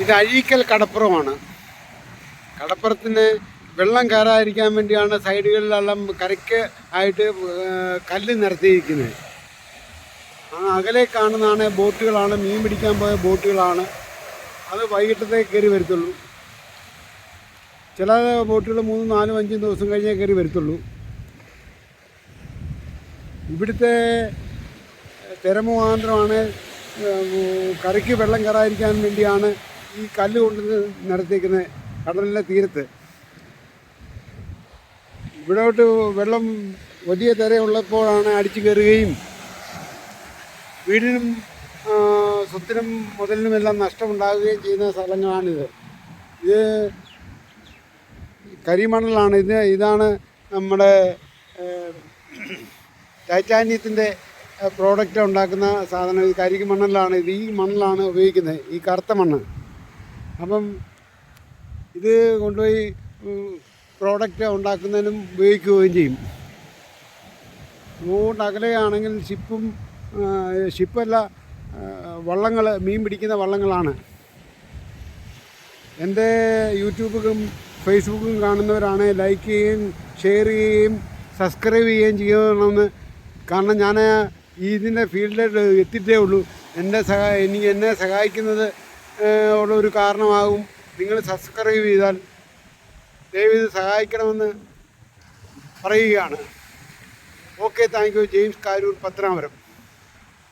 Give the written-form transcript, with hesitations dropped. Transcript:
ഇത് അഴീക്കൽ കടപ്പുറമാണ്. കടപ്പുറത്തിന് വെള്ളം കയറാതിരിക്കാൻ വേണ്ടിയാണ് സൈഡുകളിലെല്ലാം കരയ്ക്ക് ആയിട്ട് കല്ല് നിരത്തിയിരിക്കുന്നത്. ആ അകലെ കാണുന്നതാണ് ബോട്ടുകളാണ്, മീൻ പിടിക്കാൻ പോയ ബോട്ടുകളാണ്. അത് വൈകിട്ടത്തേക്ക് കയറി വരത്തുള്ളൂ. ചില ബോട്ടുകൾ 3, 4, 5 ദിവസം കഴിഞ്ഞേ കയറി വരത്തുള്ളൂ. ഇവിടുത്തെ തിരമുഖാന്തരമാണ് കരയ്ക്ക് വെള്ളം കയറാതിരിക്കാൻ വേണ്ടിയാണ് ഈ കല്ല് കൊണ്ട് നിരത്തിയിരിക്കുന്നത് കടലിൻ്റെ തീരത്ത്. ഇവിടോട്ട് വെള്ളം വലിയ തിരയുള്ളപ്പോഴാണ് അടിച്ചു കയറുകയും വീടിനും സ്വത്തിനും മുതലിനുമെല്ലാം നഷ്ടമുണ്ടാകുകയും ചെയ്യുന്ന സ്ഥലങ്ങളാണിത്. ഇത് കരിമണലാണ്. ഇതാണ് നമ്മുടെ ടൈറ്റാനിയത്തിൻ്റെ പ്രോഡക്റ്റ് ഉണ്ടാക്കുന്ന സാധനം. ഇത് കരിമണലാണ്. ഈ മണ്ണിലാണ് ഉപയോഗിക്കുന്നത്, ഈ കറുത്ത മണ്ണ്. അപ്പം ഇത് കൊണ്ടുപോയി പ്രോഡക്റ്റ് ഉണ്ടാക്കുന്നതിനും ഉപയോഗിക്കുകയും ചെയ്യും. അതുകൊണ്ട് അകലെയാണെങ്കിൽ ഷിപ്പല്ല, വള്ളങ്ങൾ, മീൻ പിടിക്കുന്ന വള്ളങ്ങളാണ്. എൻ്റെ യൂട്യൂബും ഫേസ്ബുക്കും കാണുന്നവരാണ് ലൈക്ക് ചെയ്യുകയും ഷെയർ ചെയ്യുകയും സബ്സ്ക്രൈബ് ചെയ്യുകയും ചെയ്യണമെന്ന്. കാരണം ഞാൻ ഇതിൻ്റെ ഫീൽഡിൽ എത്തിയിട്ടേ ഉള്ളൂ. എന്നെ സഹായിക്കുന്നത് ഉള്ളൊരു കാരണമാകും നിങ്ങൾ സബ്സ്ക്രൈബ് ചെയ്താൽ. ദയവിത് സഹായിക്കണമെന്ന് പറയുകയാണ്. Okay, thank you. James Karoor, Pathanapuram.